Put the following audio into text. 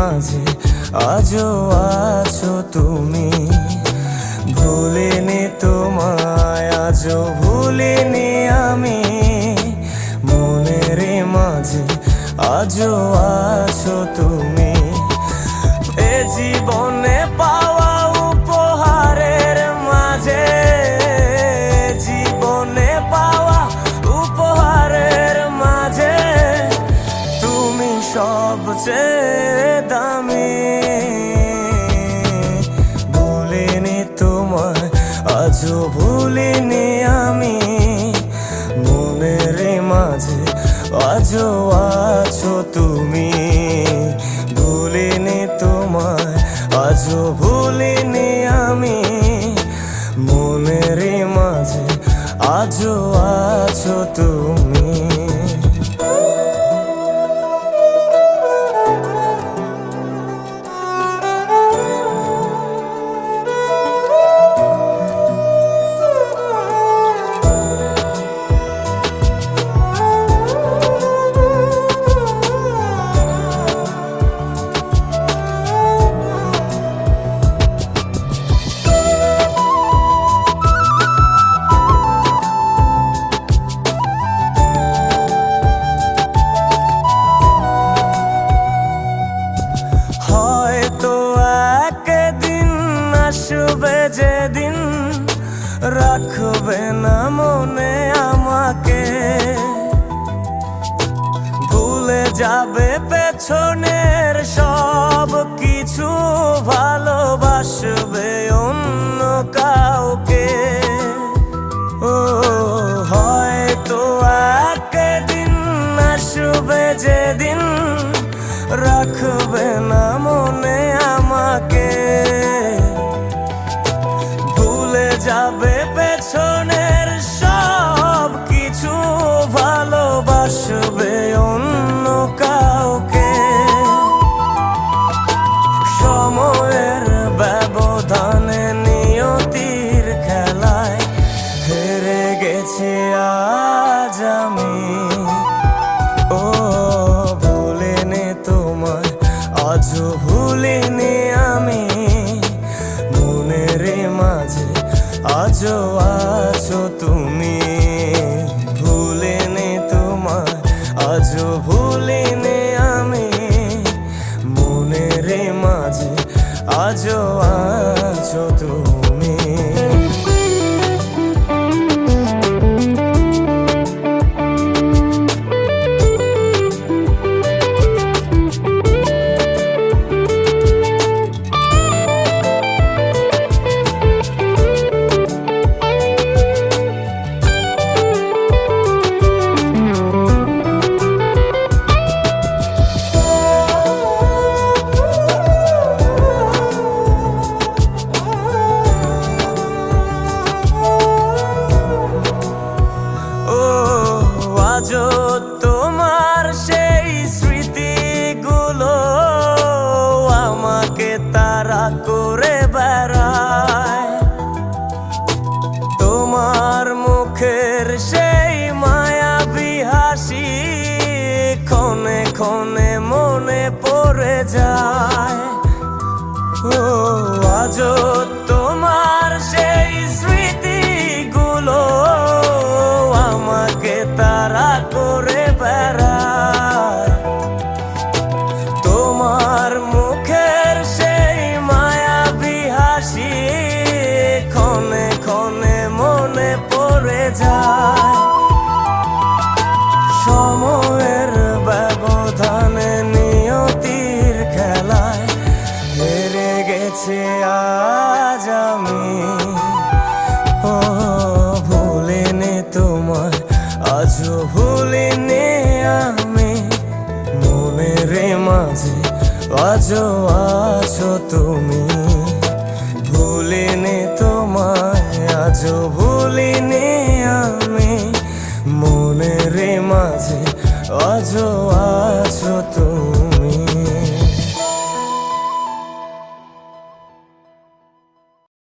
মাঝে আজও আছো তুমি। ভুলিনি তোমায়, আজও ভুলিনি আমি, মনের মাঝে আজও আছো তুমি। এ জীবনে পাওয়া উপহারের মাঝে, জীবনে পাওয়া উপহারের মাঝে তুমি সবচেয়ে দামি। ভুলিনি তোমায়, আজও ভুলিনি আমি, মনের মাঝে আজও আছো তুমি। ভুলিনি তোমায়, আজও ভুলিনি আমি, মনের মাঝে আজও আছো তুমি। আসবে যেদিন রাখবে না মনে আমাকে, ভুলে যাবে পেছনের সব কিছু, ভালোবাসবে অন্য কাউকে। ও হয়তো একদিন আসবে যেদিন রাখবে না মনে আমাকে, যাবে পেছনের সব কিছু, ভালোবাসবে অন্য কাউকে। সময়ের ব্যবধানে নিয়তির খেলায় হেরে গেছি আজ আমি। ও ভুলিনি তোমায়, আজও ভুলিনি আমি, মনের মাঝে আজও আছো তুমি। ভুলিনি তোমায়, আজও ভুলিনি আমি, মনের মাঝে আজও আছো তুমি। আজও তোমার সেই স্মৃতিগুলো আমাকে তাড়া করে বেড়ায়, তোমার মুখের সেই মায়াবী হাসি ক্ষণে ক্ষণে মনে পড়ে যায়। ও আজও তোমার সেই স্মৃতিগুলো আমাকে তাড়া করে বেড়ায়, তোমার মুখের সেই মায়াবী হাসি ক্ষণে ক্ষণে মনে পড়ে যায়। সময়ের ব্যবধানে নিয়তির খেলায় হেরে গেছে আজ আমি। ও ভুলিনি তোমায়, আজও ভুলিনি আমি, মনের মাঝে আজও আছো তুমি। ভুলিনি তোমায়, আজও ভুলিনি আমি, মনের মাঝে আজও আছো তুমি।